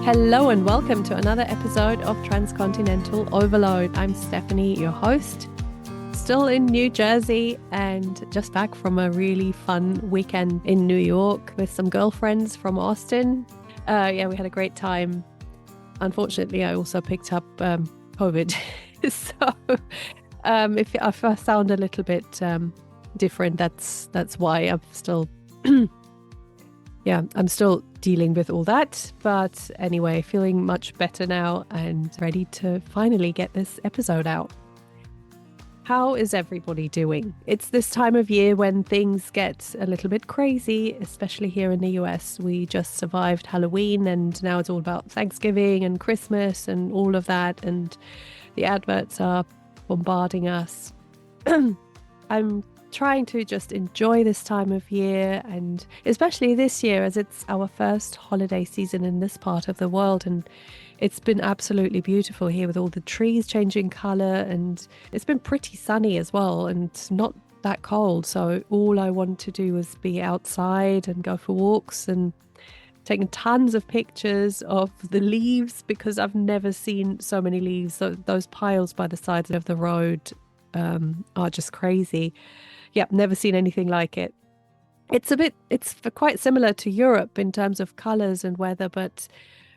Hello and welcome to another episode of Transcontinental Overload. I'm Stephanie, your host, still in New Jersey and just back from a really fun weekend in New York with some girlfriends from Austin. We had a great time. Unfortunately, I also picked up COVID. So if I sound a little bit different, that's why I'm still I'm still dealing with all that. But anyway, feeling much better now and ready to finally get this episode out. How is everybody doing? It's this time of year when things get a little bit crazy, especially here in the US. We just survived Halloween and now it's all about Thanksgiving and Christmas and all of that. And the adverts are bombarding us. I'm trying to just enjoy this time of year, and especially this year as it's our first holiday season in this part of the world, and it's been absolutely beautiful here with all the trees changing color, and it's been pretty sunny as well and not that cold. So all I want to do is be outside and go for walks and taking tons of pictures of the leaves because I've never seen so many leaves. So those piles by the sides of the road are just crazy. Yep, never seen anything like it. It's quite similar to Europe in terms of colors and weather, but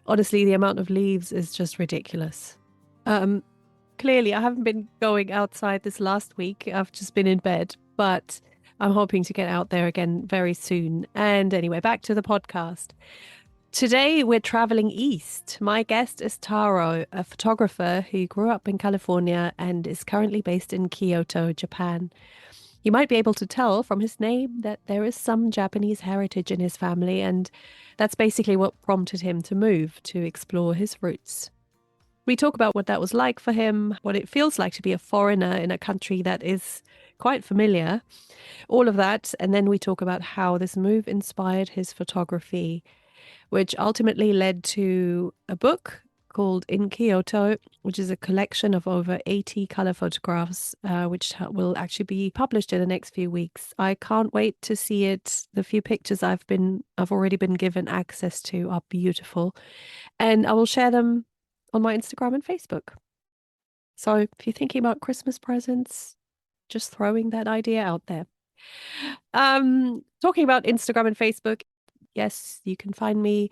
honestly, the amount of leaves is just ridiculous. Clearly, I haven't been going outside this last week. I've just been in bed, but I'm hoping to get out there again very soon. And anyway, back to the podcast. Today, we're traveling east. My guest is Taro, a photographer who grew up in California and is currently based in Kyoto, Japan. You might be able to tell from his name that there is some Japanese heritage in his family, and that's basically what prompted him to move to explore his roots. We talk about what that was like for him, what it feels like to be a foreigner in a country that is quite familiar, all of that, and then we talk about how this move inspired his photography, which ultimately led to a book called In Kyoto, which is a collection of over 80 color photographs, which will actually be published in the next few weeks. I can't wait to see it. The few pictures I've already been given access to are beautiful, and I will share them on my Instagram and Facebook. So if you're thinking about Christmas presents, just throwing that idea out there. Talking about Instagram and Facebook, yes, you can find me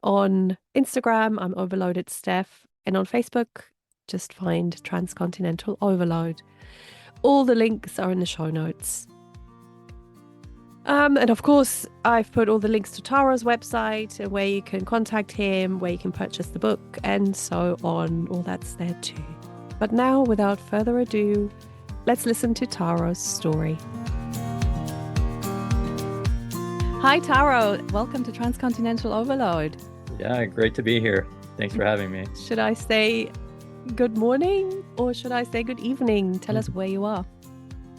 on Instagram, I'm Overloaded Steph, and on Facebook, just find Transcontinental Overload. All the links are in the show notes. And of course, I've put all the links to Taro's website and where you can contact him, where you can purchase the book, and so on. All that's there too. But now, without further ado, let's listen to Taro's story. Hi, Taro. Welcome to Transcontinental Overload. Yeah, great to be here. Thanks for having me. Should I say good morning or should I say good evening? Tell us where you are.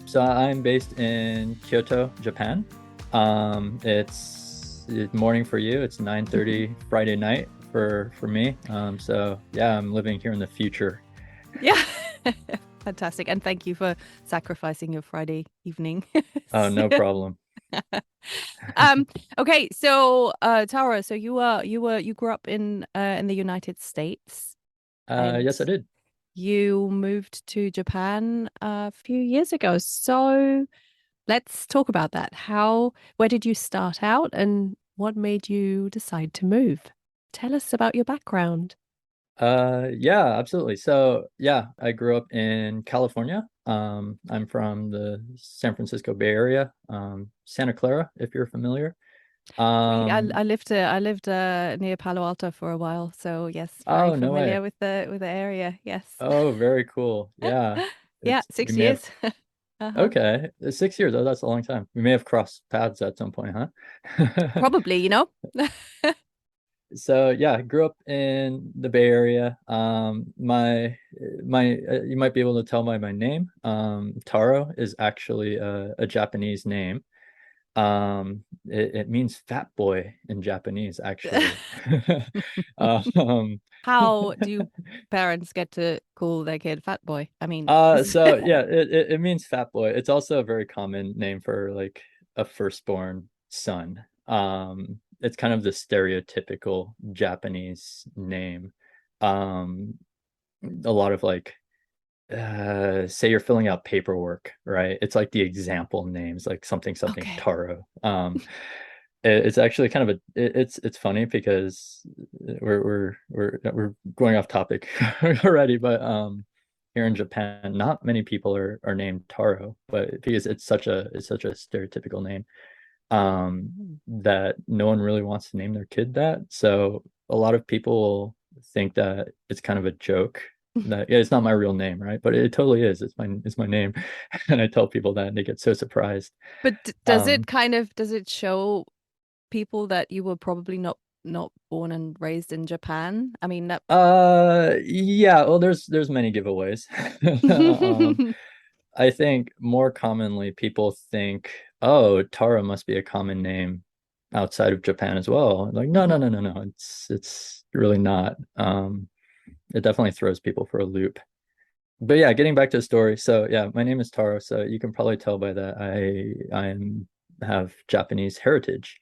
So I'm based in Kyoto, Japan. It's morning for you. It's 9:30 Friday night for me. So yeah, I'm living here in the future. Yeah. Fantastic. And thank you for sacrificing your Friday evening. Oh, no problem. Okay, so Tara, so you grew up in the United States. Yes, I did. You moved to Japan a few years ago. So let's talk about that. Where did you start out and what made you decide to move? Tell us about your background. Yeah, absolutely. So yeah, I grew up in California. I'm from the San Francisco Bay Area, Santa Clara, if you're familiar. I lived near Palo Alto for a while, so yes, very No familiar way. with the area. Yes. Oh, very cool. Yeah. Yeah, We 6 may have. years. Uh-huh. Okay, 6 years. Oh, that's a long time. We may have crossed paths at some point, huh? Probably, So yeah, I grew up in the Bay Area. You might be able to tell by my name. Taro is actually a Japanese name. It means fat boy in Japanese, actually. um, How do parents get to call their kid fat boy? I mean, so yeah, it means fat boy. It's also a very common name for like a firstborn son. it's kind of the stereotypical Japanese name. Um, a lot of like say you're filling out paperwork, right? It's like the example names, like something something Okay. Taro. It's actually kind of it's funny because we're going off topic already, but here in Japan, not many people are named Taro, but because it's such a stereotypical name, that no one really wants to name their kid that. So a lot of people think that it's kind of a joke that yeah, it's not my real name, right? But it totally is. It's my name. And I tell people that and they get so surprised. But does it Um, kind of does it show people that you were probably not born and raised in Japan? I mean that yeah, well, there's many giveaways. Um, I think more commonly people think, oh, Tara must be a common name outside of Japan as well. Like, no, no, Mhm. no, no, no. It's really not. It definitely throws people for a loop. But yeah, getting back to the story. So yeah, my name is Taro. So you can probably tell by that I have Japanese heritage.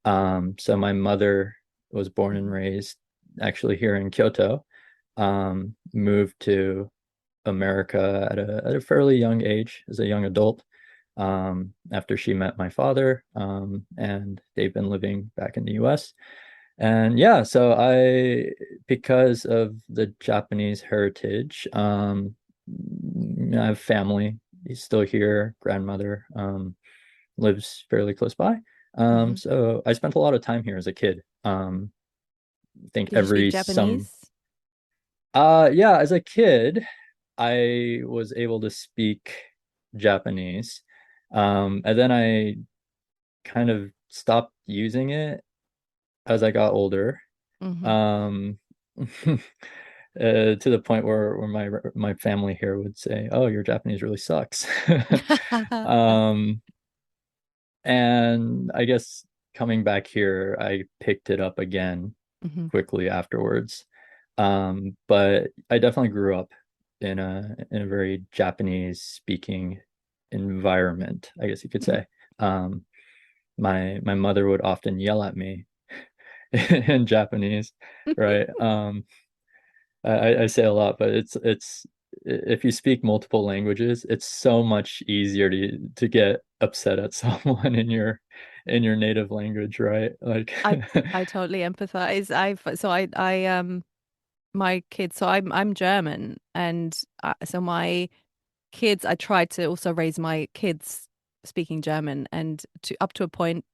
So my mother was born and Mhm. raised actually here in Kyoto. Moved to America at a fairly young age as a young adult. After she met my father, and they've been living back in the US. And yeah, so because of the Japanese heritage, I have family. He's still here. Grandmother, lives fairly close by. Mhm. So I spent a lot of time here as a kid. I think Did you speak every some, Japanese? yeah, as a kid, I was able to speak Japanese. And then I kind of stopped using it as I got older. Hmm. Um, to the point where my family here would say, "Oh, your Japanese really sucks." Um, and I guess coming back here, I picked it up again Hmm. quickly afterwards. But I definitely grew up in a very Japanese speaking environment, I guess you could say. Um, my mother would often yell at me in Japanese, right? I say a lot, but it's if you speak multiple languages, it's so much easier to get upset at someone in your native language, right? Like, I I totally empathize. I my kids. So I'm German, and so my kids. I tried to also raise my kids speaking German, and to up to a point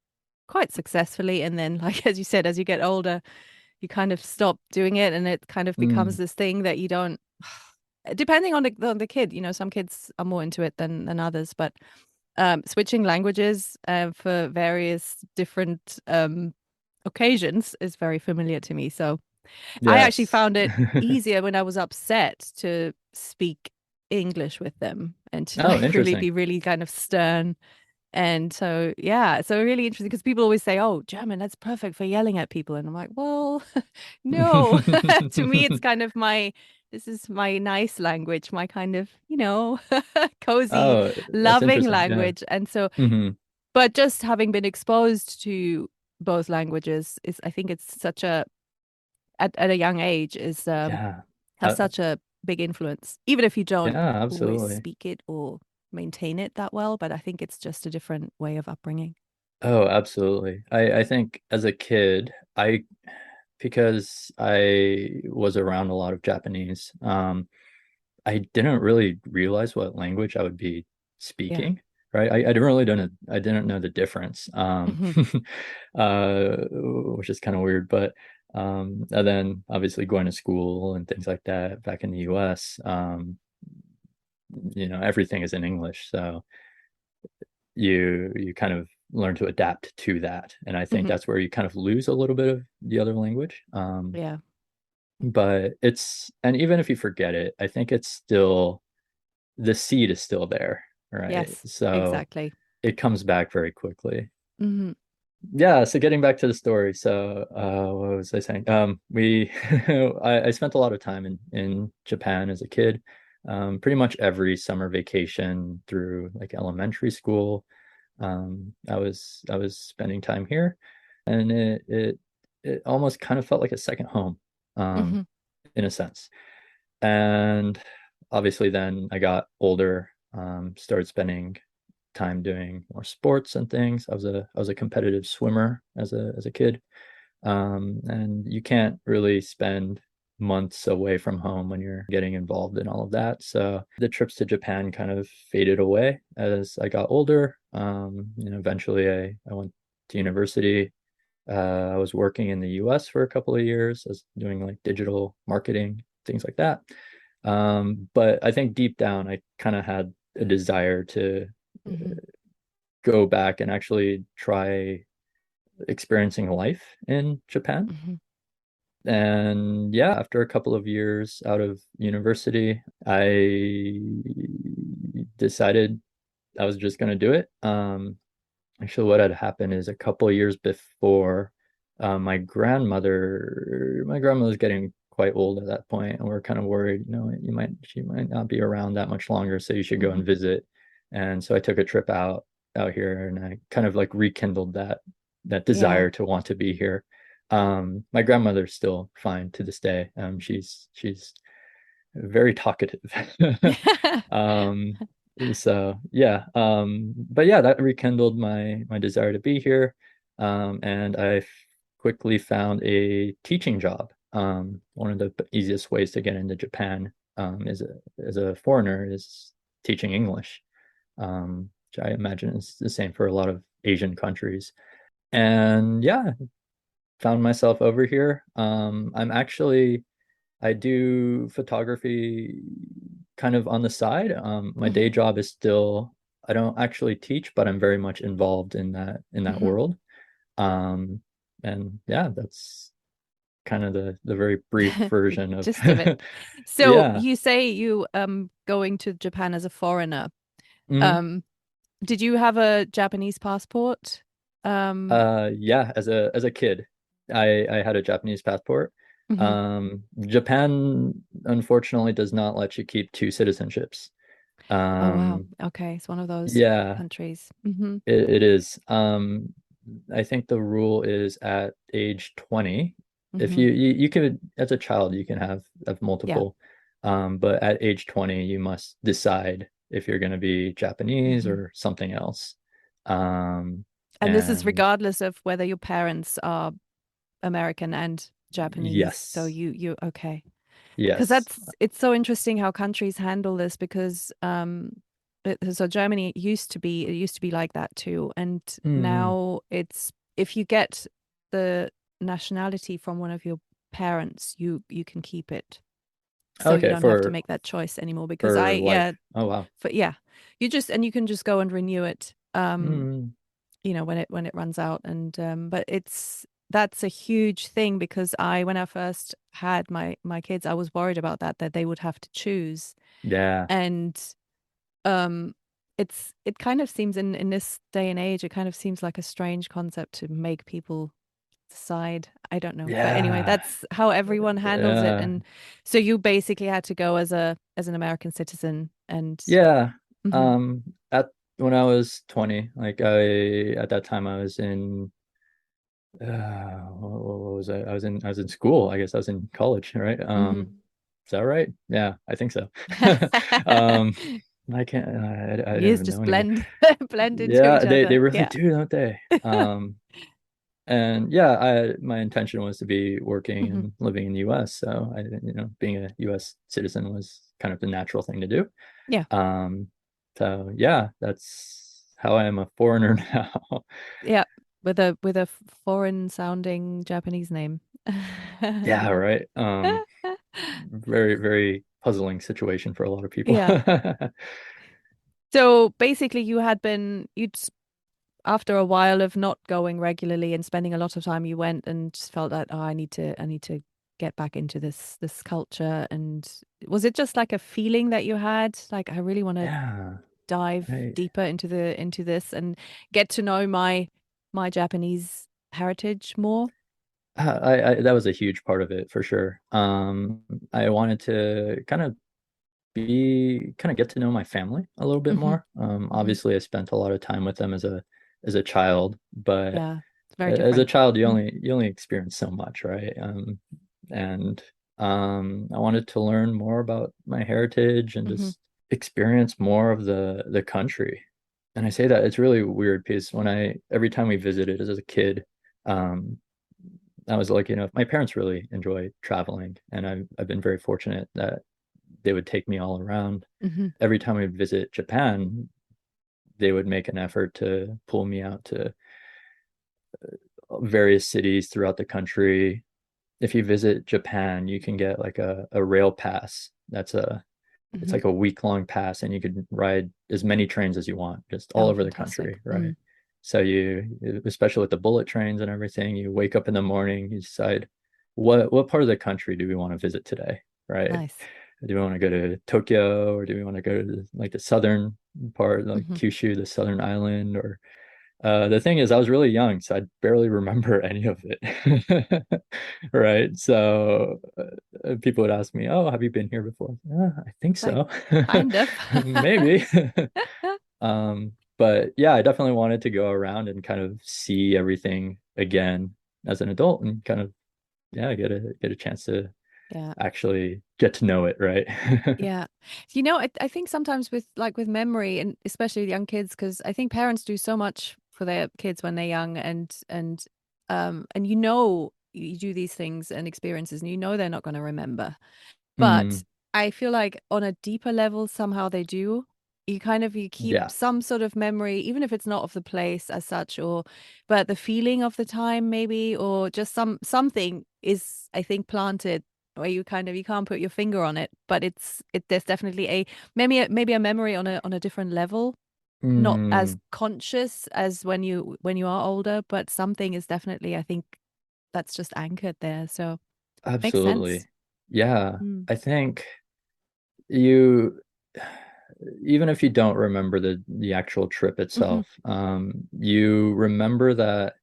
quite successfully. And then, like as you said, as you get older, you kind of stop doing it, and it kind of becomes mm, this thing that you don't. Depending on the kid, some kids are more into it than others, but switching languages for various different occasions is very familiar to me. So I actually yes. found it easier when I was upset to speak English with them and to Oh, like really interesting. be really kind of stern. And so, yeah, so really interesting because people always say, oh, German, that's perfect for yelling at people. And I'm like, well, no, to me, it's kind of this is my nice language, my kind of, cozy, Oh, that's loving interesting. Yeah. language. And so, Hmm. but just having been exposed to both languages I think it's such at a young age Yeah. has such a big influence, even if you don't Yeah, always absolutely. speak it or maintain it that well. But I think it's just a different way of upbringing. Oh, absolutely. I think as a kid, because I was around a lot of Japanese, I didn't really realize what language I would be Yeah. speaking, right? I didn't know the difference, Hmm. which is kind of weird. But and then obviously going to school and things like that back in the US, everything is in English, so you kind of learn to adapt to that, and I think Hmm. that's where you kind of lose a little bit of the other language. Yeah. But and even if you forget it, I think it's still the seed is still there, right? Yes, So exactly. it comes back very quickly. Hmm. Yeah, so getting back to the story. So what was I saying? We I spent a lot of time in Japan as a kid. Pretty much every summer vacation through like elementary school. I was spending time here. and it almost kind of felt like a second home, Hmm. in a sense. And obviously then I got older, started spending time doing more sports and things. I was a competitive swimmer as a kid. And you can't really spend months away from home when you're getting involved in all of that. So the trips to Japan kind of faded away as I got older. Eventually I went to university. I was working in the US for a couple of years as doing like digital marketing, things like that. But I think deep down, I kind of had a desire to Hmm. go back and actually try experiencing life in Japan. Hmm. And yeah, after a couple of years out of university, I decided I was just going to do it. Actually, what had happened is a couple of years before, my grandmother was getting quite old at that point, and we're kind of worried, she might not be around that much longer, so you should go Hmm. and visit. And so I took a trip out here, and I kind of like rekindled that Yeah. desire to want to be here. My grandmother's still fine to this day. She's very talkative. Um, so yeah, but yeah, that rekindled my desire to be here. And I quickly found a teaching job. One of the easiest ways to get into Japan, as a foreigner, is teaching English, which I imagine is the same for a lot of Asian countries. And yeah, found myself over here. I do photography kind of on the side. My day Hmm. job is still, I don't actually teach, but I'm very much involved in that Hmm. world. Um, and yeah, that's kind of the very brief The version of gist of it. So yeah. you say you going to Japan as a foreigner. Mhm. Um, did you have a Japanese passport? Um, Yeah, as a kid, I had a Japanese passport. mhm. Japan unfortunately does not let you keep two citizenships. Oh wow. Um, Okay, it's one of those yeah, countries. Hmm. it is. I think the rule is at age 20. If Hmm. you could, as a child, you can have Yeah. multiple, but at age 20, you must decide if you're going to be Japanese Hmm. or something else. Um, And this is and regardless of whether your parents are American and Japanese. So yes, you okay. Because yes. it's so interesting how countries handle this because so Germany used to be like that too, and Hmm. now it's if you get the nationality from one of your parents, you can keep it. So you Okay, don't have to make that choice anymore because I for yeah, life. Oh wow. yeah, and you can just go and renew it Hmm. when it runs out and but that's a huge thing because I when I first had my kids I was worried about that they would have to choose Yeah. and um it kind of seems in this day and age it kind of seems like a strange concept to make people decide. I don't know, but anyway, Yeah. that's how everyone handles it. Yeah. And so you basically had to go as an American citizen and Yeah. mhm, Um, at when I was 20, like at that time I was in what was I? I was in school. I guess I was in college, right? mhm. Is that right? Yeah, I think so. Um, I can't I don't Years even know just anymore. blend into Yeah, each they other. really Yeah. do, don't they? And yeah, my intention was to be working Mhm. and living in the US. So being a US citizen was kind of the natural thing to do. Yeah. Um, so yeah, that's how I am a foreigner now. Yeah. With a foreign sounding Japanese name. Yeah, right. Very, very puzzling situation for a lot of people. Yeah. So basically after a while of not going regularly and spending a lot of time, you went and just felt that, oh, I need to get back into this culture. And was it just like a feeling that you had? Like, I really want to Yeah, dive I, deeper into this and get to know my Japanese heritage more. I that was a huge part of it for sure. I wanted to kind of get to know my family a little bit Hmm. more. Hmm. Obviously, I spent a lot of time with them as a child, but Yeah. Very as a different. child, you Mm. only experience so much, right? And I wanted to learn more about my heritage and Hmm. just experience more of the country. And I say that it's really weird because every time we visited as a kid, um, I was lucky enough. My parents really enjoy traveling, and I've been very fortunate that they would take me all around. Hmm. Every time we visit Japan, they would make an effort to pull me out to various cities throughout the country. If you visit Japan, you can get like a rail pass. It's Hmm. like a week-long pass, and you could ride as many trains as you want, just all Oh, over the fantastic. country, right? Mm. So especially with the bullet trains and everything, you wake up in the morning, you decide what part of the country do we want to visit today, right? Nice. Do we want to go to Tokyo, or do we want to go to like the southern part, like Hmm. Kyushu, the southern island, or the thing is, I was really young, so I barely remember any of it. Right. So people would ask me, "Oh, have you been here before?" I think Like, so. kind of. Maybe. But yeah, I definitely wanted to go around and kind of see everything again as an adult and kind of, yeah, get a chance to Yeah. actually get to know it, right? Yeah. I think sometimes with memory and especially with young kids, because I think parents do so much for their kids when they're young and you do these things and experiences and they're not going to remember. But Mm, I feel like on a deeper level, somehow they do. You keep yeah. some sort of memory, even if it's not of the place as such, but the feeling of the time maybe, or just something is, I think, planted where you can't put your finger on it, but there's definitely maybe a memory on a different level, not as Mm, conscious as when you are older, but something is definitely, I think, that's just anchored there. So makes sense. absolutely. Yeah. Mm. I think you even if you don't remember the actual trip Hmm. itself, you remember that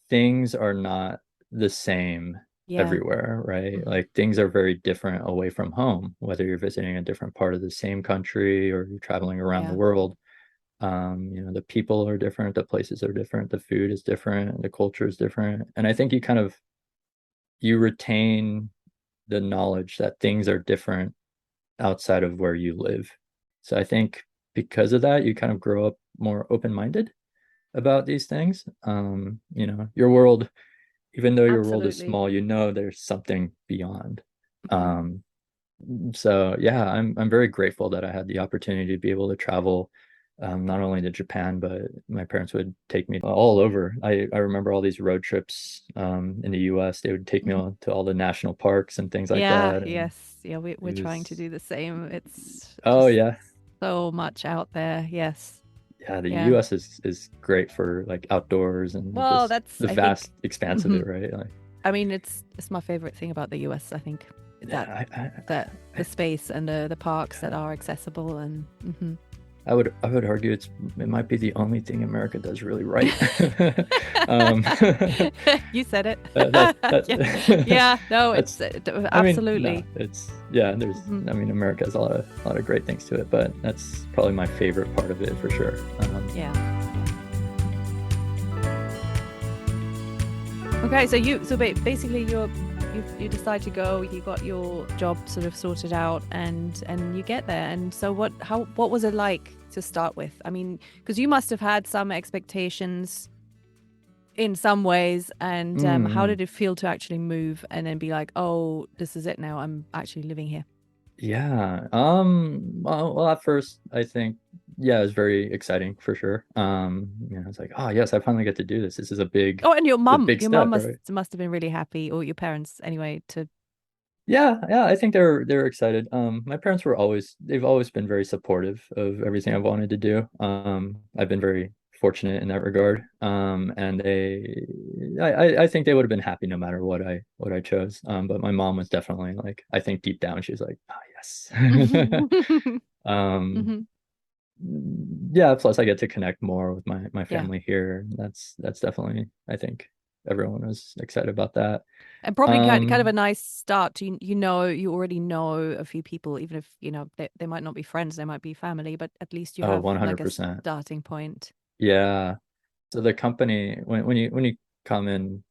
things are not the same Yeah. everywhere, right? Hmm. Like things are very different away from home, whether you're visiting a different part of the same country or you're traveling around the Yeah. world. The people are different, the places are different, the food is different, the culture is different. And I think you retain the knowledge that things are different outside of where you live. So I think because of that, you kind of grow up more open-minded about these things. Your world, even though your world is Absolutely. small, there's something beyond. Hmm. Um, so yeah, I'm very grateful that I had the opportunity to be able to travel, not only to Japan, but my parents would take me all over. I remember all these road trips in the US. They would take me Hmm. on to all the national parks and things like Yeah, that. And yes. Yeah, we're it trying to was, do the same. It's oh just yeah, so much out there. Yes. yeah, the Yeah. US is great for like outdoors and Well, just that's the I think vast expanse of hmm it, right? Like, I mean it's my favorite thing about the US, I think, that yeah, that the I, space and the parks that are accessible and mhm. I would argue it might be the only thing America does really right. um, You said it. Yeah. that Yeah, no, it's that's I mean, no, absolutely. it's yeah, Mhm. I mean, America has a lot of great things to it, but that's probably my favorite part of it for sure. Yeah. Yeah. Okay, basically you decide to go, you got your job sort of sorted out and you get there. And so what was it like to start with? I mean, because you must have had some expectations in some ways, and how mm, did it feel to actually move and then be like, "Oh, this is it now. I'm actually living here." yeah. Well, at first, I think, yeah, it was very exciting for sure. It's like, oh yes, I finally get to do this. This is Oh, and a big your mum step, right? must have been really happy, or your parents anyway, to Yeah, yeah, I think they're excited. My parents they've always been very supportive of everything I've wanted to do. I've been very fortunate in that regard. And I think they would have been happy no matter what I chose. But my mom was definitely like, I think deep down she was like, oh yes. Um, Hmm. yeah, plus I get to connect more with my Yeah. family here. That's definitely, I think everyone was excited about that. And probably kind of a Um, nice start to, you already know a few people, even if, they might not be friends, they might be family, but at least you oh, have like a 100%. starting point. Yeah. So the company, when you come in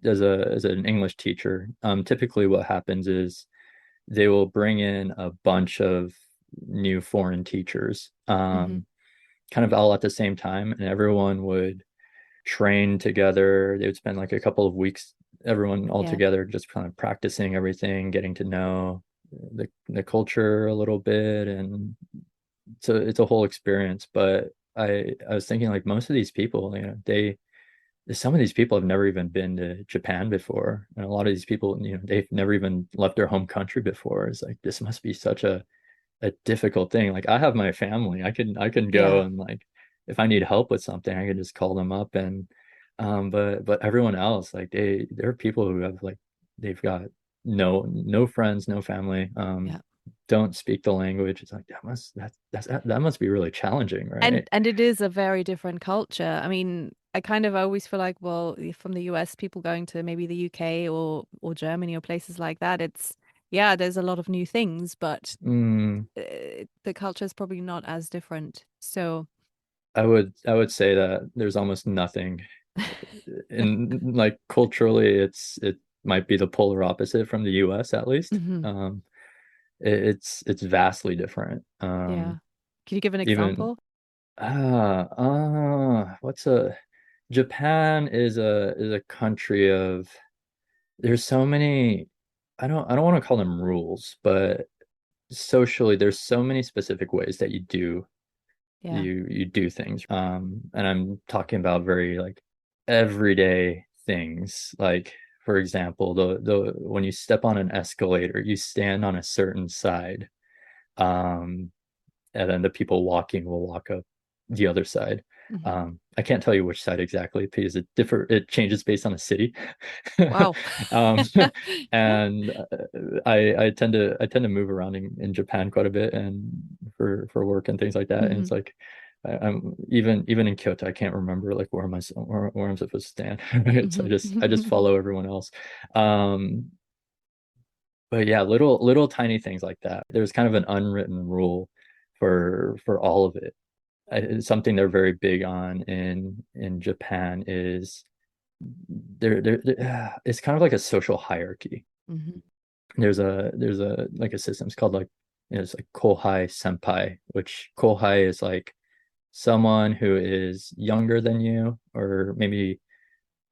as an English teacher, typically what happens is they will bring in a bunch of new foreign teachers, Hmm. kind of all at the same time, and everyone would train together. They would spend like a couple of weeks, everyone all Yeah. together, just kind of practicing everything, getting to know the culture a little bit, and so it's a whole experience. But I was thinking like most of these people, they some of these people have never even been to Japan before, and a lot of these people, they've never even left their home country before. It's like this must be such a difficult thing. Like I have my family. I can go Yeah. and like if I need help with something, I can just call them up and but everyone else, like there are people who have like they've got no friends, no family, Yeah. don't speak the language. It's like that must be really challenging, right? And it is a very different culture. I mean, I kind of always feel like, well, from the US, people going to maybe the UK or Germany or places like that, it's yeah, there's a lot of new things, but Mm, the culture is probably not as different. So, I would say that there's almost nothing in like culturally it might be the polar opposite from the US at least. hmm. It's vastly different. Yeah. Can you give an Even example? what's a Japan is a country of there's so many I don't want to call them rules, but socially there's so many specific ways that Yeah. you do things. And I'm talking about very like everyday things. Like for example, the when you step on an escalator, you stand on a certain side. Um, and then the people walking will walk up the other side. Hmm. I can't tell you which side exactly because it changes based on the city. Wow. um, and I tend to move around in Japan quite a bit and for work and things like that. And Hmm. it's like I'm even in Kyoto, I can't remember like where I'm supposed to stand. Right? So I just Hmm. follow everyone else. Um, but yeah, little tiny things like that. There's kind of an unwritten rule for all of it. Something they're very big on in Japan is it's kind of like a social hierarchy. Hmm. There's a like a system. It's called like it's like kohai senpai, which kohai is like someone who is younger than you or maybe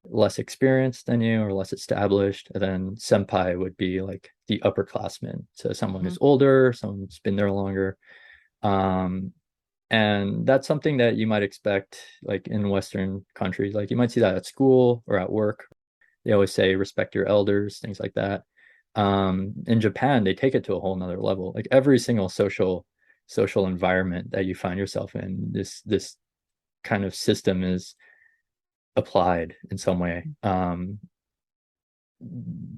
less experienced than you or less established. And then senpai would be like the upperclassman. So someone Hmm. who's older, someone who's been there longer. Um, and that's something that you might expect like in Western countries. Like you might see that at school or at work. They always say respect your elders, things like that. In Japan, they take it to a whole nother level. Like every single social environment that you find yourself in, this kind of system is applied in some way.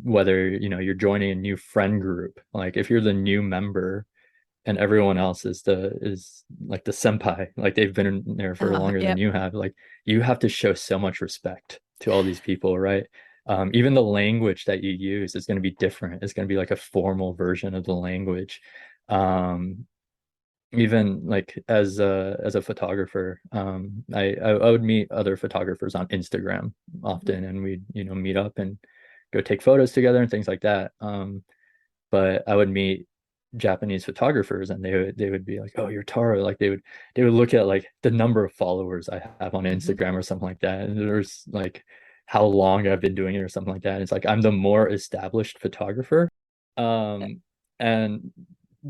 Whether you're joining a new friend group, like if you're the new member and everyone else is like the senpai, like they've been in there for longer than Yep. you have, like you have to show so much respect to all these people, right? Even the language that you use is going to be different. It's going to be like a formal version of the language. Um, Even like as a photographer, I would meet other photographers on Instagram Mhm. often, and we'd meet up and go take photos together and things like that. But I would meet Japanese photographers and they would be like, "Oh, you're Taro." Like they would look at like the number of followers I have on Mhm. Instagram or something like that. And there's like how long I've been doing it or something like that. And it's like I'm the more established photographer. Uh, Um, and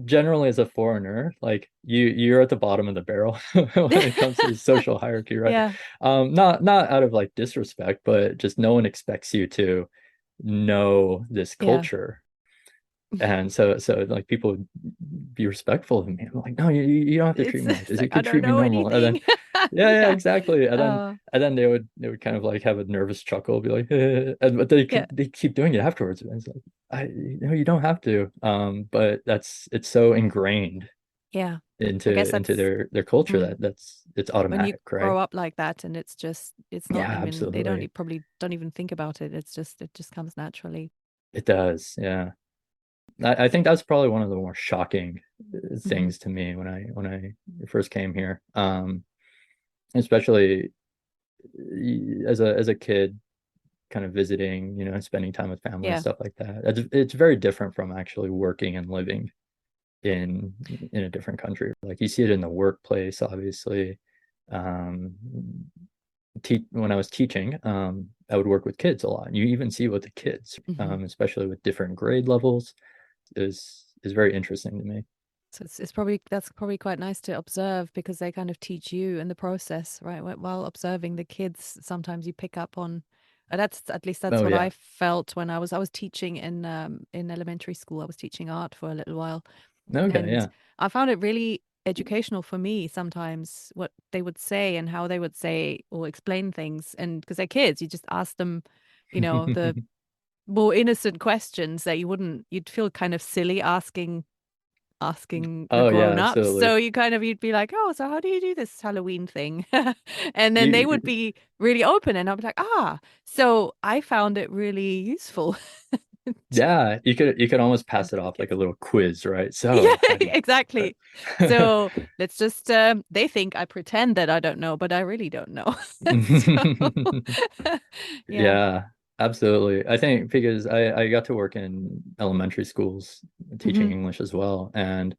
generally as a foreigner, like you're at the bottom of the barrel when it comes to the social hierarchy, right? Yeah. Not out of like disrespect, but just no one expects you to know this Yeah. culture. And so like people would be respectful of me. I'm like, no, you don't have to treat It's, me like it's this. You like I could don't treat me know normal. And then anything. yeah, Yeah. exactly. And then Uh, and then they would kind of like have a nervous chuckle, be like, and but they yeah. could they keep doing it afterwards. And it's like, you don't have to. But it's so ingrained Yeah. I guess into that's their culture mm, that it's when you automatic, right? grow up like that and it's just it's not Yeah, even they don't absolutely. probably don't even think about it. It just comes naturally. It does. Yeah. I think that's probably one of the more shocking Hmm. things to me when I first came here. Especially as a kid, kind of visiting, spending time with family and Yeah. stuff like that. It's very different from actually working and living in in a different country. Like you see it in the workplace, obviously. Um, when I was teaching, I would work with kids a lot. And you even see with the kids, Hmm. especially with different grade levels, is very interesting to me. So it's probably that's probably quite nice to observe because they kind of teach you in the process, right? While observing the kids, sometimes you pick up on. That's at least that's Oh what I yeah. felt when I was teaching in elementary school. I was teaching art for a little while, Okay, and yeah. I found it really educational for me sometimes what they would say and how they would say or explain things. And because they're kids, you just ask them, the more innocent questions that you'd feel kind of silly asking the Oh yeah, grown-ups. absolutely. So you'd be like, "Oh, so how do you do this Halloween thing?" And then they would You be really open and I'd be like, "Ah." So I found it really useful to Yeah, you could almost explain pass it to the off like kids. a little quiz, right? Yeah, So how do exactly. you So let's just they think I pretend that I don't know, but I really don't know. So yeah. Yeah, absolutely. I think because I got to work in elementary schools teaching Hmm. English as well. And,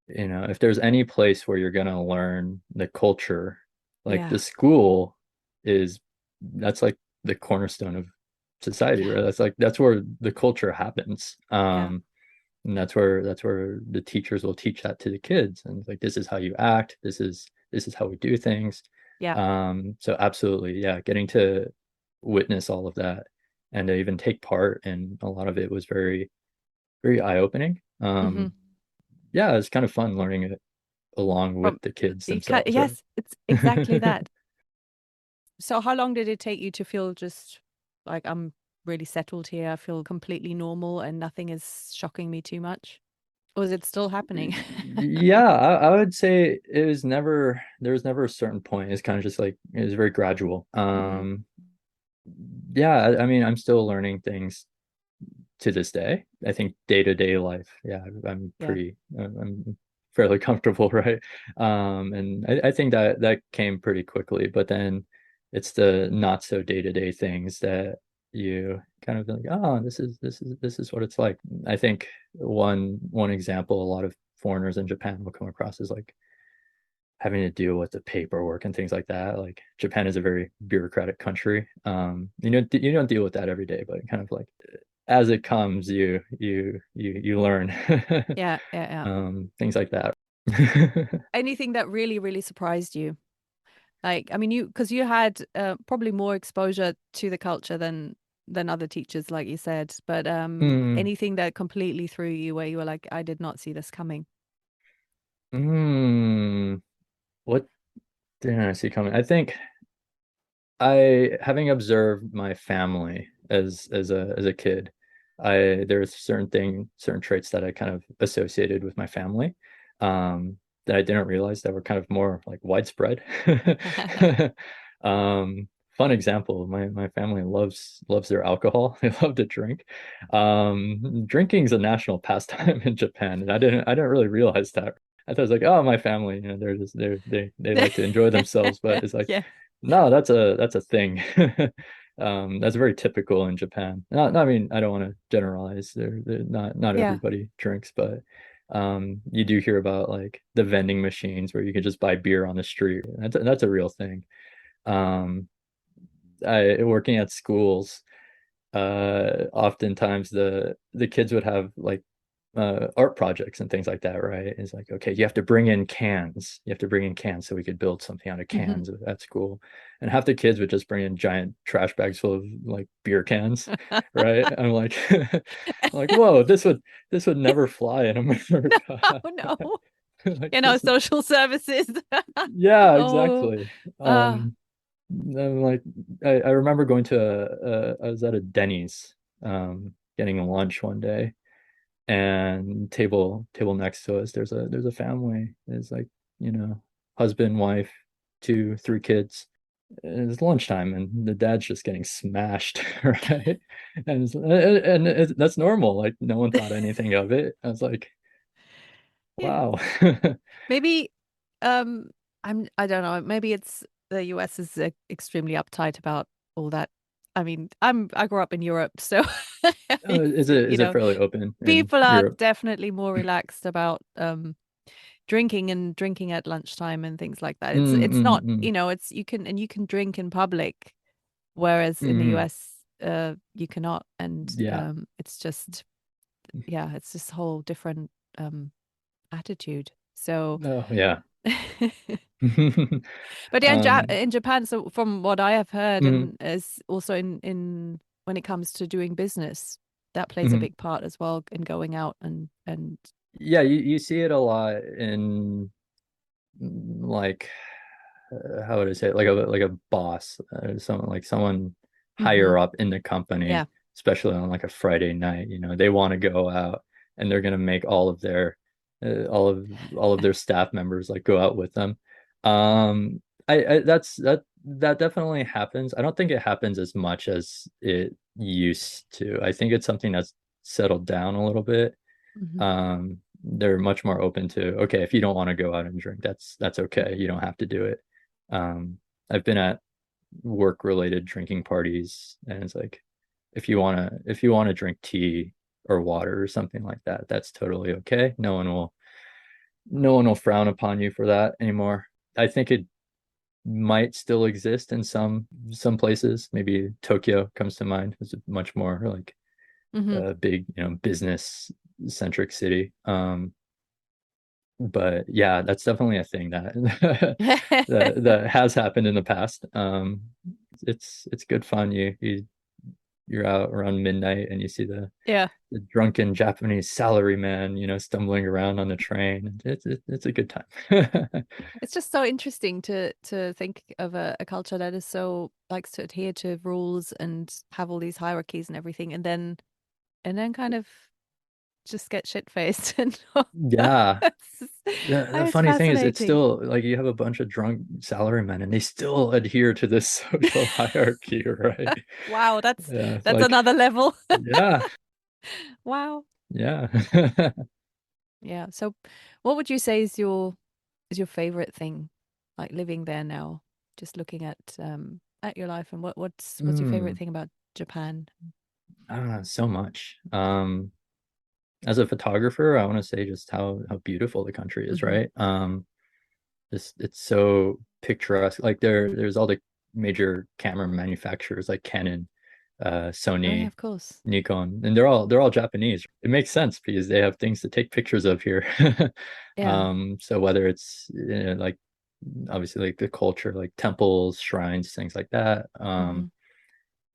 if there's any place where you're gonna learn the culture, like Yeah. the school is that's like the cornerstone of society, Yeah. right? That's where the culture happens. Yeah. And that's where the teachers will teach that to the kids. And like this is how you act, this is how we do things. Yeah. So absolutely, yeah, getting to witness all of that and to even take part in a lot of it was very, very eye-opening. Hmm. Yeah, it's kind of fun learning it along with From the kids themselves, right? yes, it's exactly that. So how long did it take you to feel just like I'm really settled here? I feel completely normal and nothing is shocking me too much? Or is it still happening? Yeah, I would say there was never a certain point. It's kind of just like it was very gradual. Hmm. Yeah, I mean, I'm still learning things to this day. I think day-to-day life, yeah, Yeah. I'm fairly comfortable, right? And I think that came pretty quickly, but then it's the not so day-to-day things that you kind of like, oh, this is what it's like. I think one example a lot of foreigners in Japan will come across is like having to deal with the paperwork and things like that. Like Japan is a very bureaucratic country. You don't deal with that every day, but kind of like as it comes, you learn Yeah. Yeah. Yeah. things like that. Anything that really, really surprised you? Like, I mean, because you had probably more exposure to the culture than other teachers, like you said, but Hmm. anything that completely threw you where you were like, I did not see this coming. Hmm. What did I see coming? I think having observed my family as a kid, there's certain traits that I kind of associated with my family, that I didn't realize that were kind of more like widespread. Fun example, my family loves their alcohol. They love to drink. Drinking is a national pastime in Japan, and I didn't really realize that. I thought it was like, oh, my family, they like to enjoy themselves, but it's like Yeah. no, that's a thing. That's very typical in Japan. I mean, I don't want to generalize. Not Yeah. everybody drinks, but you do hear about like the vending machines where you can just buy beer on the street. That's a real thing. Um, working at schools, oftentimes the kids would have like art projects and things like that, right? It's like, okay, you have to bring in cans. You have to bring in cans so we could build something out of Hmm. cans at school. And half the kids would just bring in giant trash bags full of like beer cans, right? I'm like, I'm like, whoa, this would never fly in America. Oh no. Like this, Social services. yeah, Oh, exactly. uh, I'm like, I remember going to I was at a Denny's, getting lunch one day, and table next to us there's a family. There's like, you know husband, wife, two, three kids. It's lunchtime and the dad's just getting smashed, right? That's normal, like no one thought anything of it. I was like, yeah. wow. Maybe um I don't know, maybe it's the US is extremely uptight about all that. I mean, I grew up in Europe, so Is it fairly open in people are Europe? definitely more relaxed about drinking at lunchtime and things like that. It's not, Mm. it's you can drink in public, whereas in the Mm. US you cannot, and Yeah. it's just yeah, it's this whole different attitude. So Oh, yeah. but yeah, Um, in Japan, so from what I have heard, mhm, and is also in when it comes to doing business, that plays a mhm. big part as well in going out and Yeah, you see it a lot in like how would I say it? Like a boss, someone like someone hmm higher up in the company, yeah. especially on like a Friday night. They want to go out and they're gonna make all of their all of their staff members like go out with them. I that definitely happens. I don't think it happens as much as it used to. I think it's something that's settled down a little bit. hmm They're much more open to, okay, if you don't want to go out and drink, that's okay. You don't have to do it. um I've been at work related drinking parties, and it's like, if you want to drink tea or water or something like that, that's totally okay. No one will frown upon you for that anymore. I think it might still exist in some places. Maybe Tokyo comes to mind. It's a much more like hmm a big, business centric city. But yeah, that's definitely a thing that that has happened in the past. It's good fun. You're out around midnight and you see yeah. the drunken Japanese salaryman, stumbling around on the train. It's a good time. It's just so interesting to think of a culture that is so likes to adhere to rules and have all these hierarchies and everything, and then kind of just get shit faced and Yeah. it's, The it's funny thing is, it's fascinating. still like you have a bunch of drunk salarymen and they still adhere to this social hierarchy, right? Wow, Yeah, it's that's like, another level. yeah, Wow. yeah. Yeah. So what would you say is your favorite thing, like living there now, just looking at your life, and what's your favorite Mm, thing about Japan? so much. As a photographer, I want to say just how beautiful the country is, hmm right? Just it's so picturesque. Like there's all the major camera manufacturers like Canon, Oh yeah, Sony, of course. Nikon, and they're all Japanese. It makes sense because they have things to take pictures of here. Yeah. So whether it's like obviously like the culture, like temples, shrines, things like that. hmm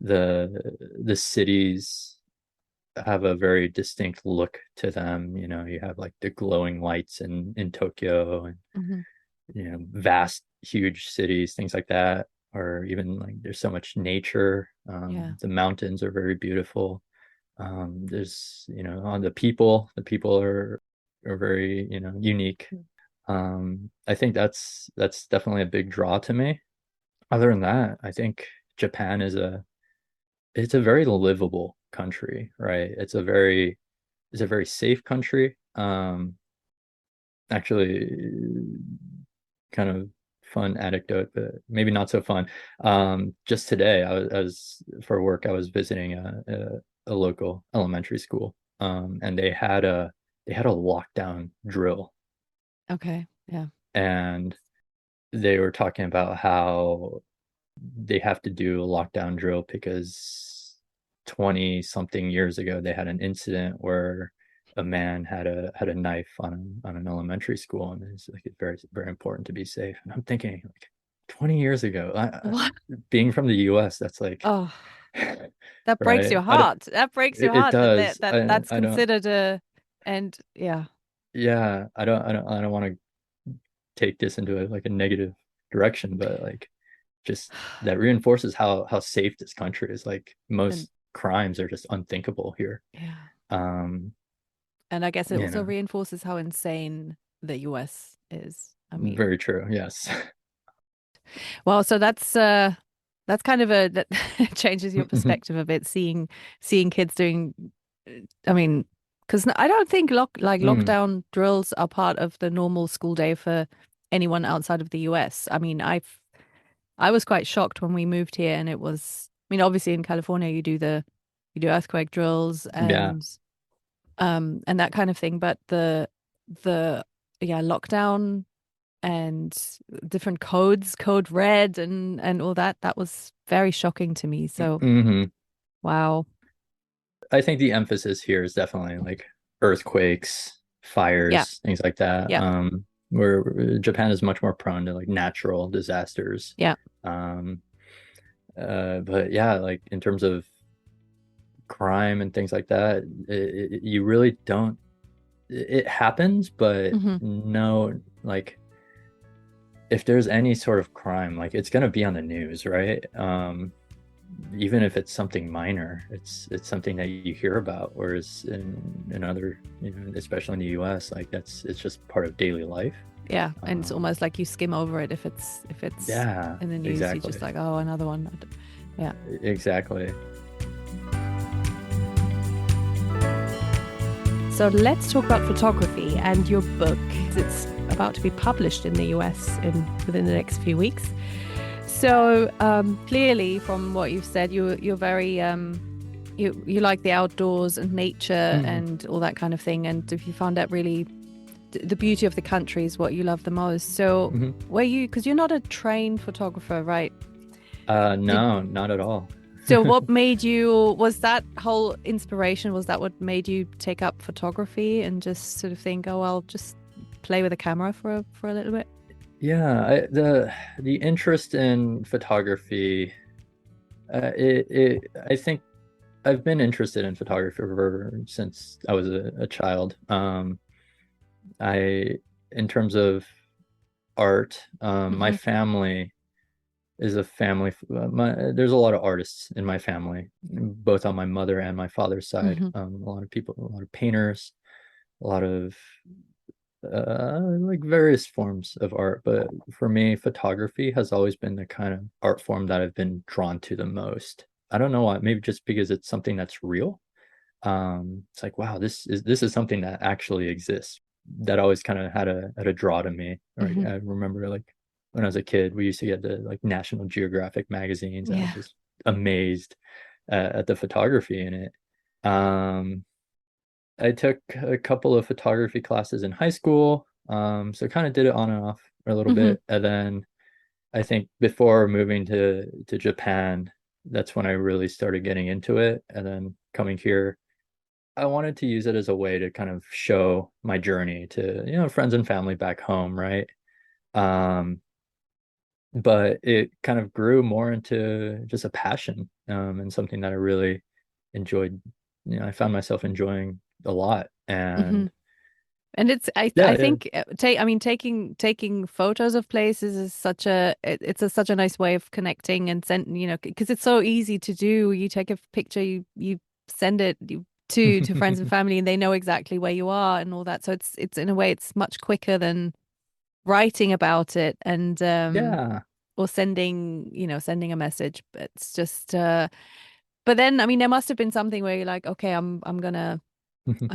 The cities have a very distinct look to them. You have like the glowing lights in Tokyo, and hmm vast, huge cities, things like that. Or even like there's so much nature. Yeah. The mountains are very beautiful. There's on the people are very unique. I think that's definitely a big draw to me. Other than that, I think Japan it's a very livable country, right? It's a very safe country. Actually, kind of fun anecdote, but maybe not so fun. Just today, I was for work. I was visiting a local elementary school, and they had a lockdown drill, Okay. Yeah. and they were talking about how they have to do a lockdown drill because 20 something years ago they had an incident where a man had a knife on an elementary school, and it's like it's very very important to be safe. And I'm thinking like 20 years ago, What? being from the US, that's like Oh, that breaks right. your heart. That breaks your It heart that does. that's I don't, considered a and yeah. yeah, I don't want to take this into like a negative direction, but like just that reinforces how safe this country is. Like And most crimes are just unthinkable here. yeah. Um, And I guess it you also know, reinforces how insane the US is. I mean, very true. Yes. well, so that's kind of a that changes your perspective a bit, seeing kids doing I mean, because I don't think Mm, lockdown drills are part of the normal school day for anyone outside of the US. I mean, I was quite shocked when we moved here, and it was, I mean, obviously in California you do earthquake drills Yeah. and that kind of thing, but the yeah, lockdown and different codes, code red and all that, that was very shocking to me. So, Hmm. wow. I think the emphasis here is definitely like earthquakes, Yeah. fires, things like that. Yeah. Where Japan is much more prone to like natural disasters. Yeah. Um, but yeah, like in terms of crime and things like that, you really don't. It happens, but Hmm. no, like if there's any sort of crime, like it's gonna be on the news, right? Even if it's something minor, it's something that you hear about. Whereas in other, especially in the US, like it's just part of daily life. Yeah. And it's Um, almost like you skim over it if it's yeah, in the news, you're just exactly, like, oh, another one. Yeah. exactly. So let's talk about photography and your book. It's about to be published in the US within the next few weeks. So clearly, from what you've said, you're very you like the outdoors and nature Mhm. and all that kind of thing. And if you found that really the beauty of the country is what you love the most. So Mhm. were you, because you're not a trained photographer, right? Did No, not at all. so what made you, was that whole inspiration, was that what made you take up photography and just sort of think, oh, I'll just play with a camera for a little bit? Yeah, the interest in photography, I think I've been interested in photography since I was a child. I, in terms of art, my Hmm. family is a family. There's a lot of artists in my family, both on my mother and my father's side. Hmm. A lot of people, a lot of painters, a lot of like various forms of art. But for me, photography has always been the kind of art form that I've been drawn to the most. I don't know why, maybe just because it's something that's real. It's like, wow, this is something that actually exists. That always kind of had a draw to me. Right. Hmm. I remember like when I was a kid, we used to get the like National Geographic magazines. I was Yeah. just amazed at the photography in it. Um, I took a couple of photography classes in high school. So kind of did it on and off a little Hmm. bit. And then I think before moving to Japan, that's when I really started getting into it. And then coming here, I wanted to use it as a way to kind of show my journey to, friends and family back home, right? Um, but it kind of grew more into just a passion, and something that I really enjoyed. I found myself enjoying a lot. Hmm. And And it's yeah, I yeah. think take I mean taking photos of places is it's such a nice way of connecting and send, because it's so easy to do. You take a picture, you send it to friends and family, and they know exactly where you are and all that. So it's in a way it's much quicker than writing about it and Yeah. or sending a message. But it's just but then I mean there must have been something where you're like, okay, I'm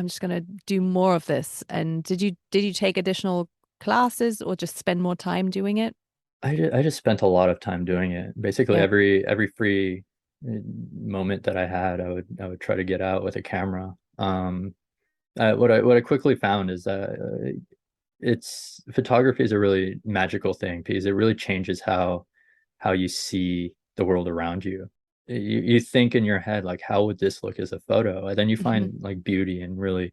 just gonna do more of this. And did you take additional classes or just spend more time doing it? I just spent a lot of time doing it. Basically, Yeah. every free moment that I had, I would try to get out with a camera. What I quickly found is that it's photography is a really magical thing because it really changes how you see the world around you. You think in your head like, how would this look as a photo? And then you Hmm. find like beauty in really,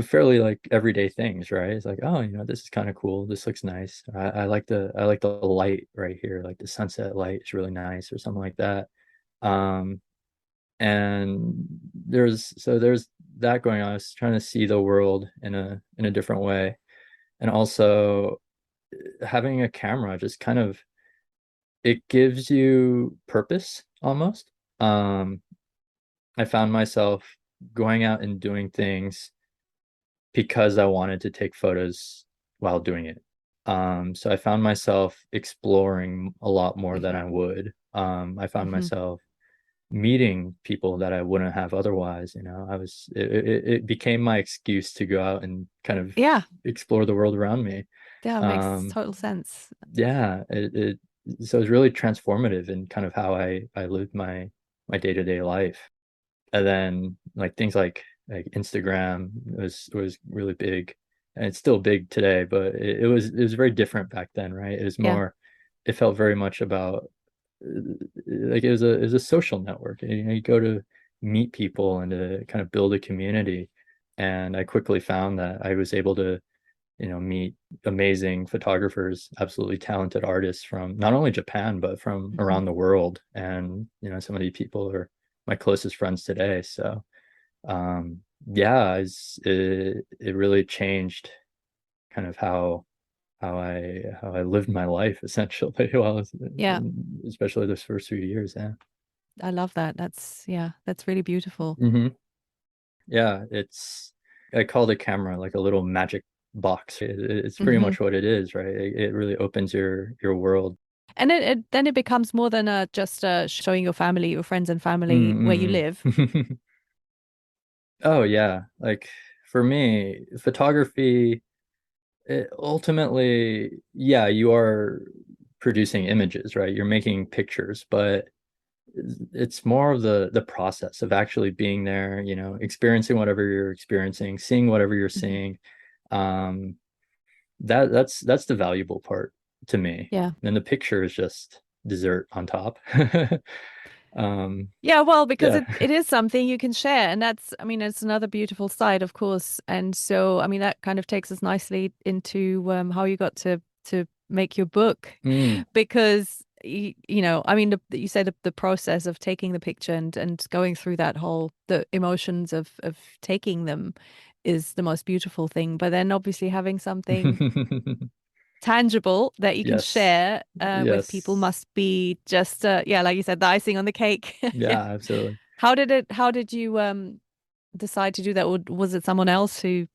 fairly like everyday things, right? It's like, oh, this is kind of cool. This looks nice. I like the light right here, like the sunset light is really nice or something like that. Um, and there's that going on. I was trying to see the world in a different way, and also having a camera just kind of, it gives you purpose almost. Um, I found myself going out and doing things because I wanted to take photos while doing it. So I found myself exploring a lot more than Hmm. I would. I found Hmm. myself meeting people that I wouldn't have otherwise. It became my excuse to go out and kind of Yeah. explore the world around me. Yeah, it makes Um, total sense. yeah, it so it was really transformative in kind of how I lived my day-to-day life. And then like things like Instagram was really big, and it's still big today, but it was very different back then, right? It was Yeah. more, it felt very much about like it was a social network. You go to meet people and to kind of build a community. And I quickly found that I was able to, meet amazing photographers, absolutely talented artists from not only Japan, but from Mhm. around the world. And, some of these people are my closest friends today. So, yeah, it really changed kind of how I lived my life essentially. Well, Yeah. especially those first few years. Yeah. I love that. Yeah, that's really beautiful. Hmm. Yeah. I call the camera like a little magic box. It's pretty Hmm. much what it is, right? It really opens your world. And then it becomes more than just showing your family, your friends and family where you Mm-mm. live. Oh yeah. Like for me, photography, ultimately, yeah, you are producing images, right? You're making pictures, but it's more of the process of actually being there, experiencing whatever you're experiencing, seeing whatever you're Mhm. seeing. Um, that's the valuable part to me. Yeah. And the picture is just dessert on top. Um, Yeah, well, because yeah. it is something you can share. And that's, I mean, it's another beautiful side, of course. And so, I mean, that kind of takes us nicely into how you got to make your book. Mm. Because, I mean, you say the process of taking the picture and going through that whole, the emotions of taking them is the most beautiful thing. But then obviously having something tangible that you can Yes. share with people Yes. must be just yeah, like you said, the icing on the cake. Yeah. Yeah, absolutely. How did you decide to do that? Or was it someone else who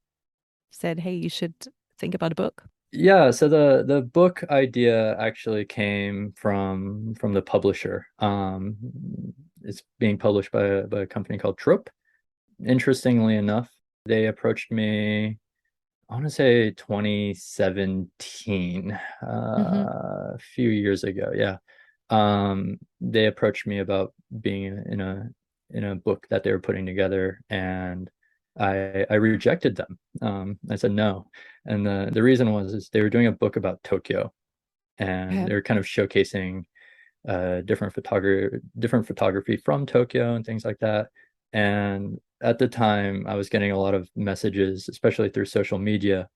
said, "Hey, you should think about a book"? Yeah, so the book idea actually came from the publisher. It's being published by a company called Trope. Interestingly enough, they approached me, I want to say 2017, Hmm. a few years ago. Yeah. They approached me about being in a book that they were putting together, and I rejected them. I said no. And the reason was is they were doing a book about Tokyo, and Okay. they were kind of showcasing different photography from Tokyo and things like that. And at the time, I was getting a lot of messages, especially through social media,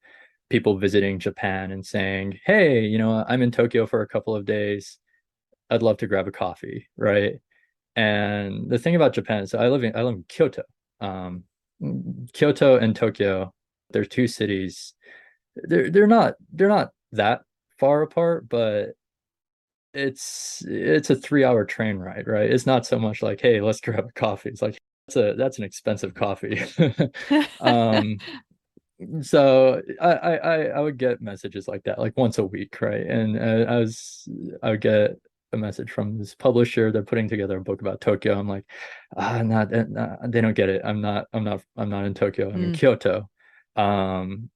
people visiting Japan and saying, "Hey, I'm in Tokyo for a couple of days. I'd love to grab a coffee," right? And the thing about Japan is I live in Kyoto. Um, Kyoto and Tokyo, they're two cities. They're not that far apart, but it's a 3 hour train ride, right? It's not so much like, hey, let's grab a coffee. It's like that's an expensive coffee. Um, so I would get messages like that like once a week, right? And I would get a message from this publisher. They're putting together a book about Tokyo. I'm like, not they don't get it. I'm not in Tokyo. I'm in Mm, Kyoto. Um,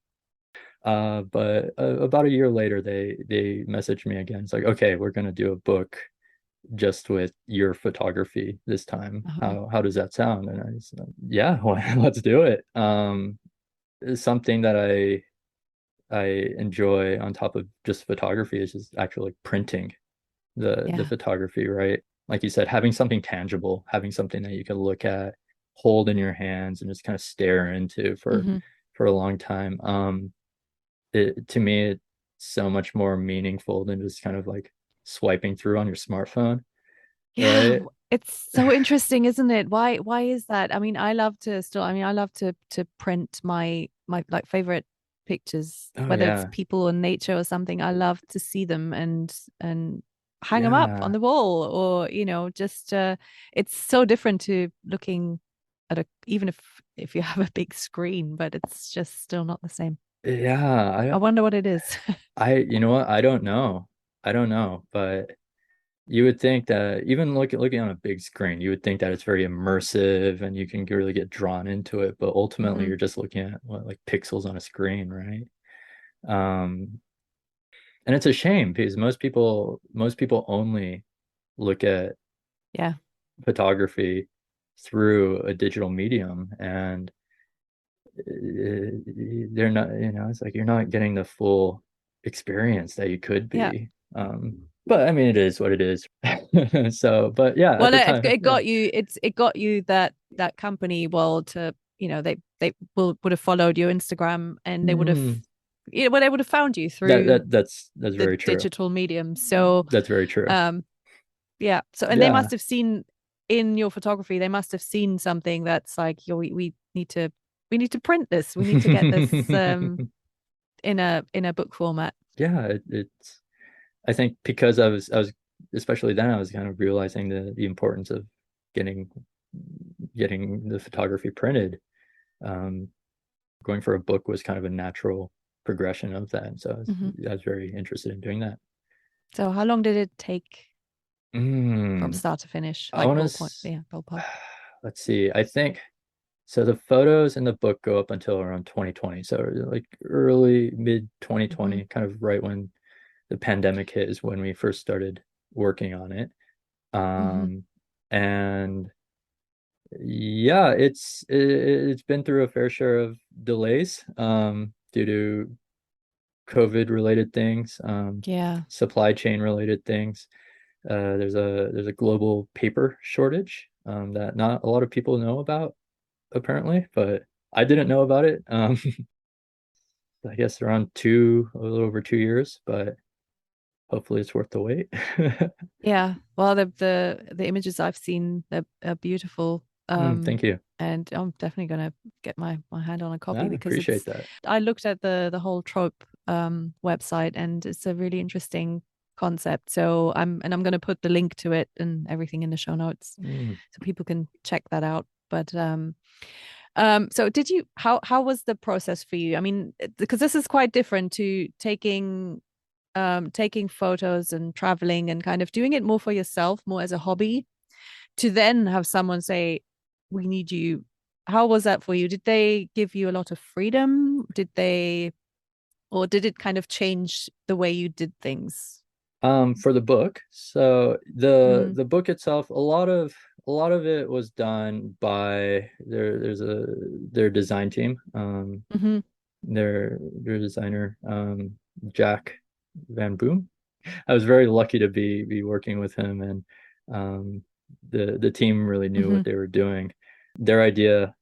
but about a year later, they messaged me again. It's like, okay, we're gonna do a book just with your photography this time. uh-huh. How does that sound? And I said, yeah, well, let's do it. It's something that I enjoy on top of just photography is just actually printing the Yeah. photography, right? Like you said, having something tangible, having something that you can look at, hold in your hands, and just kind of stare into Hmm. for a long time. To me, it's so much more meaningful than just kind of like swiping through on your smartphone, Yeah, right? it's so interesting, isn't it? Why is that? I mean, I love to print my like favorite pictures, Oh whether it's yeah. people or nature or something. I love to see them and hang them up on Yeah. the wall or, just it's so different to looking at a even if you have a big screen, but it's just still not the same. I Yeah. wonder what it is. You know what? I don't know. I don't know, but you would think that even looking on a big screen, you would think that it's very immersive and you can really get drawn into it, but ultimately Hmm. you're just looking at what, like pixels on a screen, right? Um, And it's a shame because most people only look at Yeah. photography through a digital medium, and they're not, it's like you're not getting the full experience that you could Yeah. be. But I mean, it is what it is. So, but yeah, at Well, the it, time, it yeah. got you. It got you that company. Well, to they would have followed your Instagram, and they would have, Mm, well, they would have found you that through that that's the very true. digital medium. So, That's very true. um, yeah. So, and they Yeah. must have seen in your photography. They must have seen something that's like, yo, we need to print this. We need to get this in a book format. Yeah, it's I think because I was especially then I was kind of realizing the importance of getting getting the photography printed. Um, Going for a book was kind of a natural progression of that. And so Hmm. I was very interested in doing that. So, how long did it take from Mm, start to finish? I Like want ballpoint, to, yeah, ballpark. let's see. I think so. The photos in the book go up until around 2020. So like early mid Hmm. 2020, kind of right when the pandemic hit is when we first started working on it. Hmm. And yeah, it's been through a fair share of delays due to COVID related things, Yeah. supply chain related things. There's a global paper shortage that not a lot of people know about apparently, but I didn't know about it. I guess around a little over 2 years, but hopefully it's worth the wait. Yeah. Well, the images I've seen are beautiful. Thank you. And I'm definitely gonna get my hand on a copy I because appreciate it's that. I looked at the whole trope website, and it's a really interesting concept. So I'm gonna put the link to it and everything in the show notes Mm. so people can check that out. But so did you how was the process for you? I mean, because this is quite different to taking photos and traveling and kind of doing it more for yourself, more as a hobby, to then have someone say, "We need you." How was that for you? Did they give you a lot of freedom? Or did it kind of change the way you did things? For the book, so the Mm. the book itself, a lot of it was done by their design team. Hmm. Their designer, Jack Van Boom. I was very lucky to be working with him, and um, the team really knew Hmm. what they were doing. Their idea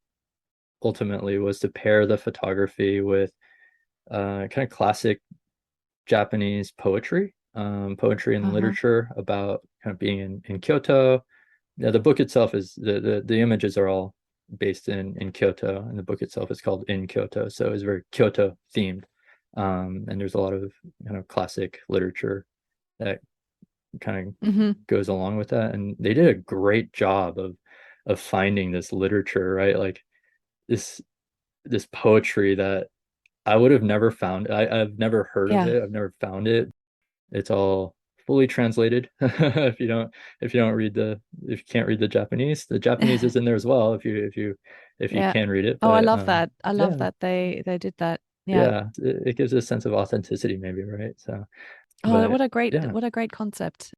ultimately was to pair the photography with kind of classic Japanese poetry, poetry and Uh-huh. literature about kind of being in Kyoto. Yeah, the book itself is the images are all based in Kyoto, and the book itself is called In Kyoto, so it's very Kyoto themed. And there's a lot of kind of classic literature that kind of Hmm. goes along with that, and they did a great job of finding this literature, right? Like this this poetry that I would have never found. I've never heard of Yeah. it. I've never found it. It's all fully translated. If you don't read if you can't read the Japanese is in there as well if you Yeah. can read it. Oh, I But love that. I love yeah, that they did that. Yeah. yeah, it gives a sense of authenticity maybe, right? So, Oh, but yeah, what a great concept.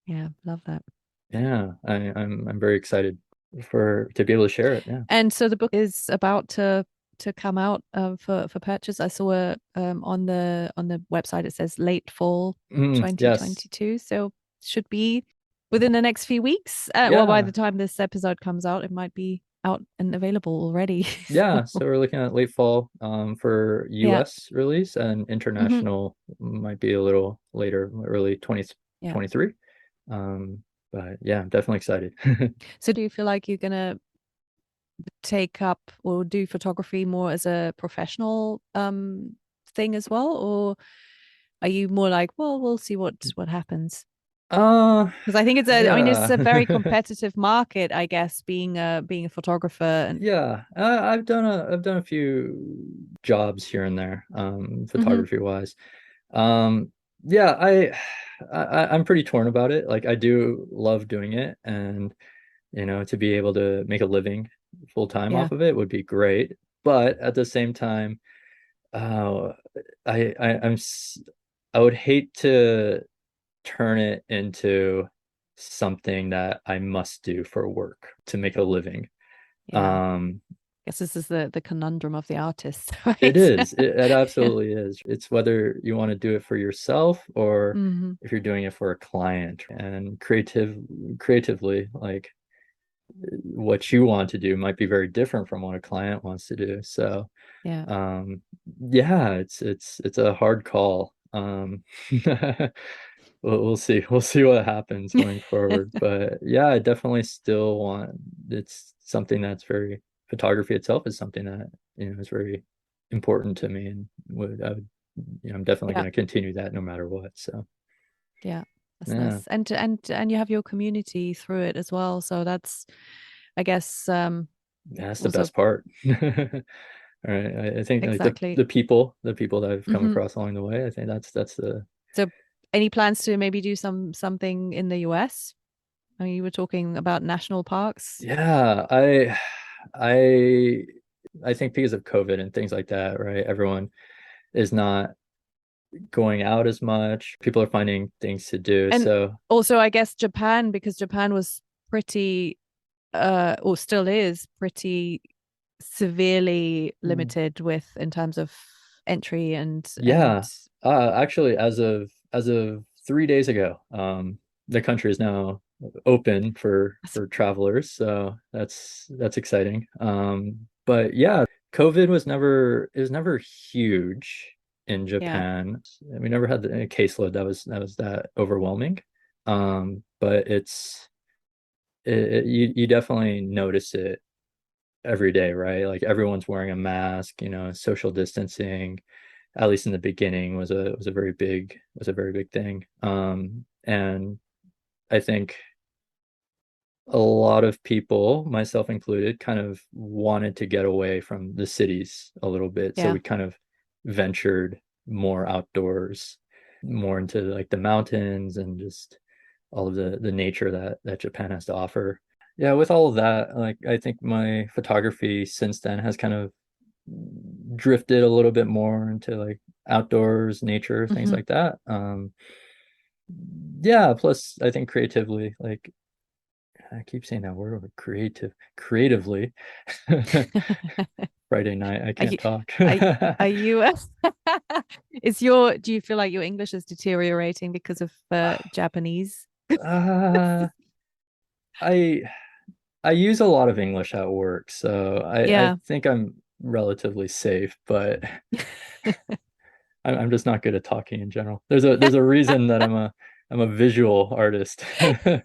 Yeah, love that. yeah, I'm very excited for to be able to share it. Yeah. And so the book is about to come out for purchase. I saw on the website it says late fall Yes. 2022. So should be within the next few weeks. Well, by the Yeah. time this episode comes out, it might be out and available already. Yeah, So so we're looking at late fall for yeah. US release, and Hmm. international might be a little later, early Yeah. 2023. Um, but yeah, I'm definitely excited. So do you feel like you're gonna take up or do photography more as a professional thing as well, or are you more like, well, we'll see what happens? Uh, Because I think I mean, it's a very yeah. competitive market, I guess, being a photographer and Yeah, I've done a few jobs here and there, hmm. photography wise. Yeah, I'm pretty torn about it. Like I do love doing it, and to be able to make a living full time Yeah. off of it would be great. But at the same time, uh, I, I I'm I would hate to turn it into something that I must do for work to make a living. Yeah. Um, Guess this is the conundrum of the artist, it right? is. It absolutely is. It's whether you want to do it for yourself or Hmm. if you're doing it for a client. And creatively, like what you want to do might be very different from what a client wants to do. So, Yeah. um, yeah, it's a hard call. We'll see. We'll see what happens going forward. But yeah, I definitely still want it's something that's very photography itself is something that, is very important to me and I'm definitely Yeah. going to continue that no matter what. So Yeah. That's yeah, nice. And you have your community through it as well. So that's, I guess, that's the also best part. All right. I think like exactly. the people that I've come Hmm. across along the way, I think that's the So any plans to maybe do something in the US? I mean, you were talking about national parks. yeah, I I think because of COVID and things like that, right? Everyone is not going out as much. People are finding things to do. And So also, I guess Japan, because Japan was pretty, or still is pretty severely mm, limited with in terms of entry and yeah, actually, as of 3 days ago, the country is now open for travelers. So that's exciting. But yeah, COVID was never huge in yeah, Japan. We never had a caseload that was that overwhelming. But you definitely notice it every day, right? Like everyone's wearing a mask, social distancing, at least in the beginning, was a very big thing. And I think a lot of people, myself included, kind of wanted to get away from the cities a little bit. So yeah. we kind of ventured more outdoors, more into like the mountains and just all of the nature that Japan has to offer. Yeah, with all of that, like I think my photography since then has kind of drifted a little bit more into like outdoors, nature, things Hmm. like that. Yeah, plus I think creatively, like I keep saying that word, creatively. Friday night, I Are can't you, talk. are, are you, do you feel like your English is deteriorating because of Japanese? uh, I I use a lot of English at work, so I Yeah. think I'm relatively safe, but I'm just not good at talking in general. There's a reason that I'm a visual artist,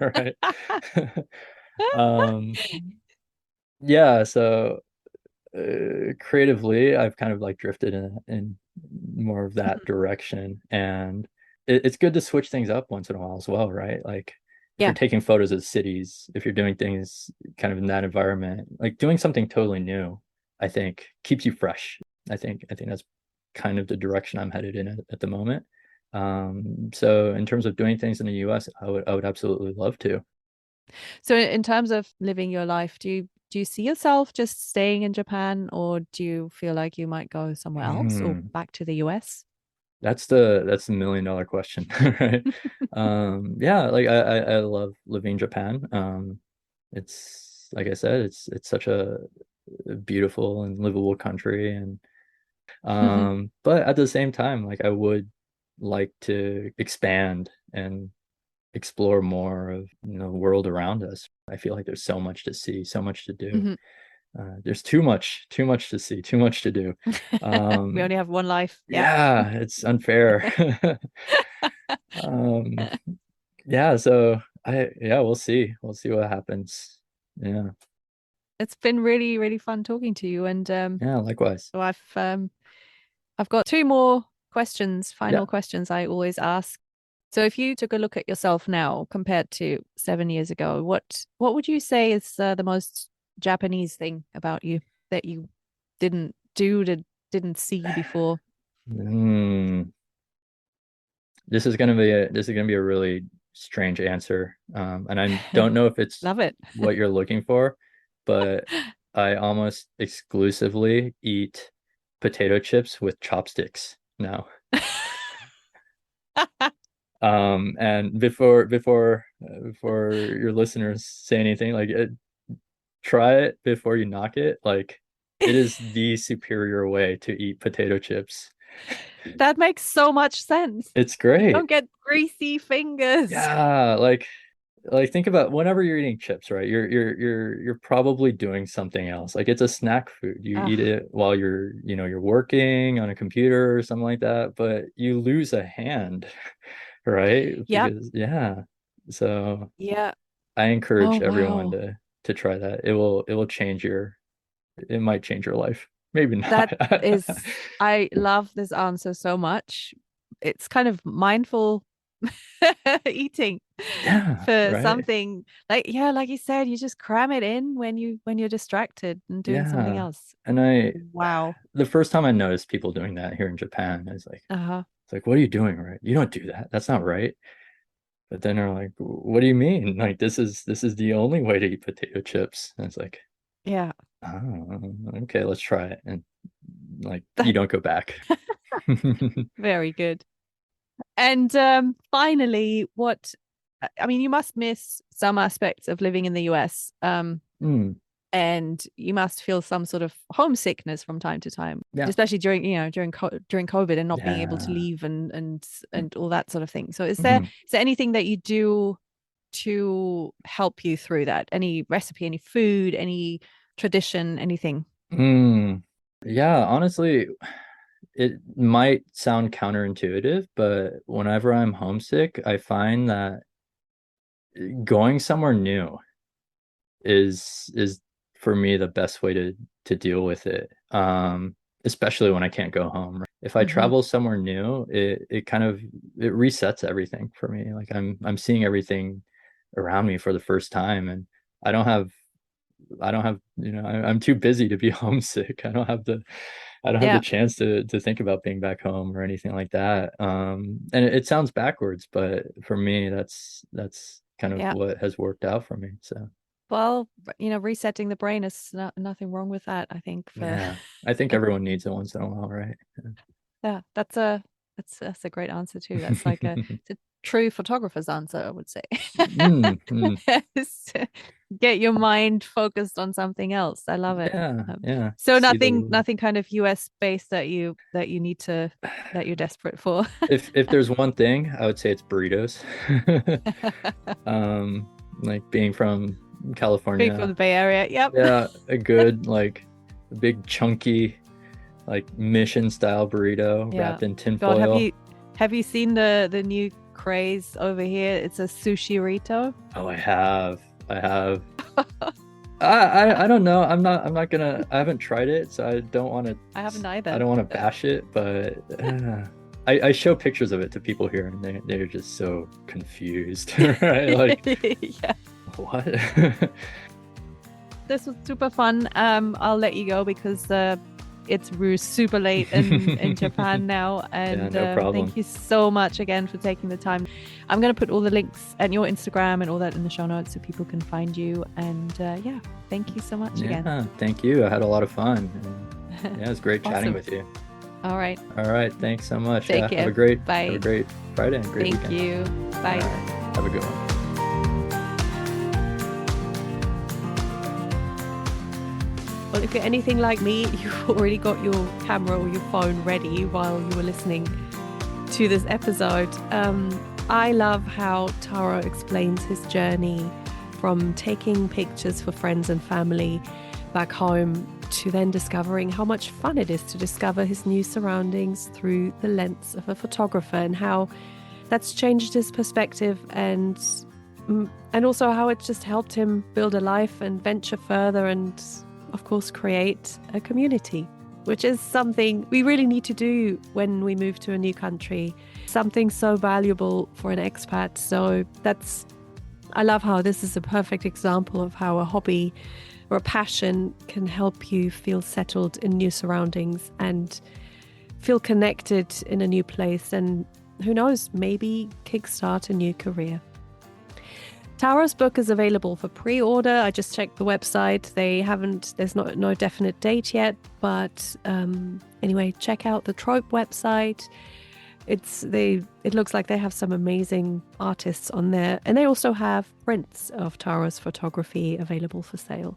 right? Um, yeah, so creatively, I've kind of like drifted in more of that direction, and it's good to switch things up once in a while as well, right? Like if you're Yeah. taking photos of cities, if you're doing things kind of in that environment, like doing something totally new, I think keeps you fresh. I think that's kind of the direction I'm headed in at the moment. So in terms of doing things in the US, I would absolutely love to. So in terms of living your life, do you see yourself just staying in Japan, or do you feel like you might go somewhere else or Hmm. back to the US? That's the $1 million question, right? Yeah, like I love living in Japan. It's like I said, it's such a beautiful and livable country, and but at the same time, like I would like to expand and explore more of the world around us. I feel like there's so much to see, so much to do. Mhm. There's too much to see, too much to do. We Um, only have one life. Yeah. yeah, it's unfair. Um, yeah, so yeah, we'll see what happens. Yeah, It's been really, really fun talking to you. And yeah, likewise. so I've got two more questions, Yeah. final questions I always ask. So if you took a look at yourself now compared to 7 years ago, what would you say is the most Japanese thing about you that you didn't do, that didn't see before? Hmm. This is gonna be a really strange answer. And I don't know if it's Love it. what you're looking for, but I almost exclusively eat potato chips with chopsticks now. And before your listeners say anything, like try it before you knock it. Like it is the superior way to eat potato chips. That makes so much sense. It's You great. don't get greasy fingers. Yeah, like think about whenever you're eating chips, right? You're probably doing something else. Like it's a snack food. You eat Ah, it while you're working on a computer or something like that, but you lose a hand, right? yep. Because yeah. So Yeah. I Oh, encourage everyone wow. to try that. It will change it might change your life. Maybe That not. is, I love this answer so much. It's kind of mindful eating Yeah, for right. something like, yeah, like you said, you just cram it in when you're distracted and doing something Yeah. else. And I Wow. the first time I noticed people doing that here in Japan, I was like, Uh-huh. it's like, what are you doing, right? You don't do that. That's not right. But then they're like, what do you mean? Like this is the only way to eat potato chips. And it's like, Yeah. oh, okay, let's try it. And like you don't go back. Very good. And finally, I mean, you must miss some aspects of living in the US. Mm, And you must feel some sort of homesickness from time to time, yeah. especially during, during COVID and not being able to Yeah. leave and all that sort of thing. So Mhm. is there anything that you do to help you through that? Any recipe, any food, any tradition, anything? Mm. Yeah, honestly, it might sound counterintuitive, but whenever I'm homesick, I find that going somewhere new is for me the best way to deal with it. Especially when I can't go home. Right? If I Hmm. travel somewhere new, it kind of it resets everything for me. Like I'm seeing everything around me for the first time, and I don't have I'm too busy to be homesick. I don't have the Yeah, chance to think about being back home or anything like that. And it sounds backwards, but for me, that's kind of yeah. what has worked out for me. So Well, resetting the brain is nothing wrong with that, I think, for yeah, I think everyone needs it once in a while, right? yeah, that's a great answer too. That's like it's a true photographer's answer, I would say. Mm, mm. Yes. Get your mind focused on something else. I love it. Yeah, Um, yeah. so See the nothing kind of US based that you need to that you're desperate for. if there's one thing, I would say it's burritos. Um, like being from Being from the California, Bay Area. Yep. yeah, a good like big chunky like mission style burrito Yeah. wrapped in God, tinfoil. have you seen the new craze over here? It's a sushi rito. Oh, I have. I don't know. I'm not gonna. I haven't tried it, so I don't want to. I haven't I either. don't want to bash it, but I show pictures of it to people here, and they're just so confused, right? Like Yeah. what? This was super fun. I'll let you go because we're super late in Japan now. Yeah, And no problem. thank you so much again for taking the time. I'm going to put all the links and your Instagram and all that in the show notes so people can find you. And yeah, thank you so much again. Yeah, thank you. I had a lot of fun. And yeah, it was great chatting Awesome. with you. All right. All right, thanks so much. Take Yeah, care. have a Bye. great Friday and great Thank weekend. you. All Bye. right, have a good one. Well, if you're anything like me, you've already got your camera or your phone ready while you were listening to this episode. I love how Taro explains his journey from taking pictures for friends and family back home to then discovering how much fun it is to discover his new surroundings through the lens of a photographer, and how that's changed his perspective and also how it's just helped him build a life and venture further and of course create a community, which is something we really need to do when we move to a new country, something so valuable for an expat. So I love how this is a perfect example of how a hobby or a passion can help you feel settled in new surroundings and feel connected in a new place, and who knows, maybe kickstart a new career. Taro's book is available for pre-order. I just checked the website. There's no definite date yet, but anyway, check out the Trope website. It looks like they have some amazing artists on there, and they also have prints of Taro's photography available for sale.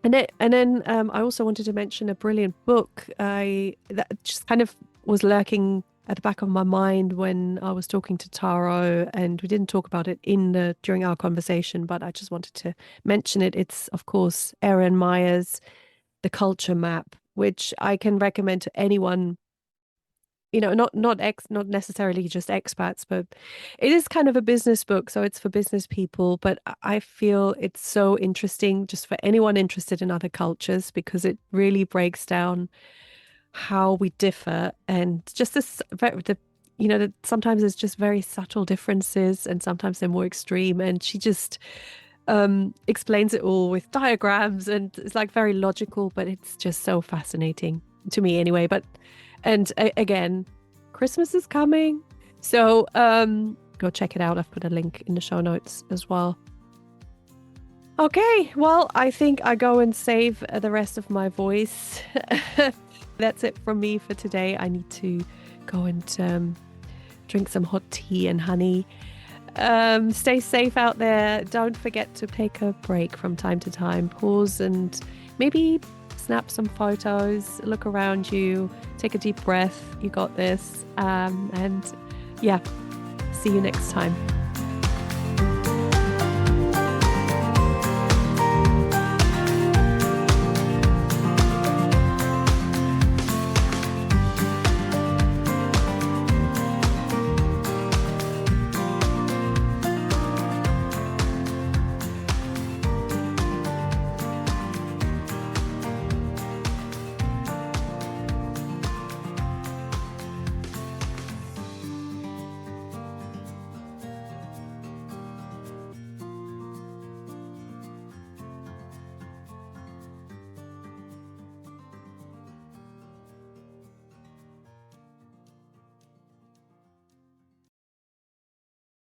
And then I also wanted to mention a brilliant book that just kind of was lurking at the back of my mind when I was talking to Taro, and we didn't talk about it during our conversation, but I just wanted to mention it. It's, of course, Erin Meyer's The Culture Map, which I can recommend to anyone, not necessarily just expats, but it is kind of a business book, so it's for business people. But I feel it's so interesting just for anyone interested in other cultures, because it really breaks down how we differ, and just that sometimes it's just very subtle differences, and sometimes they're more extreme. And she just explains it all with diagrams, and it's like very logical, but it's just so fascinating to me anyway. Again, Christmas is coming, so go check it out. I've put a link in the show notes as well. Okay, well, I think I go and save the rest of my voice. That's it from me for today. I need to go and drink some hot tea and honey. Stay safe out there. Don't forget to take a break from time to time. Pause and maybe snap some photos, look around you, take a deep breath. You got this. And yeah, see you next time.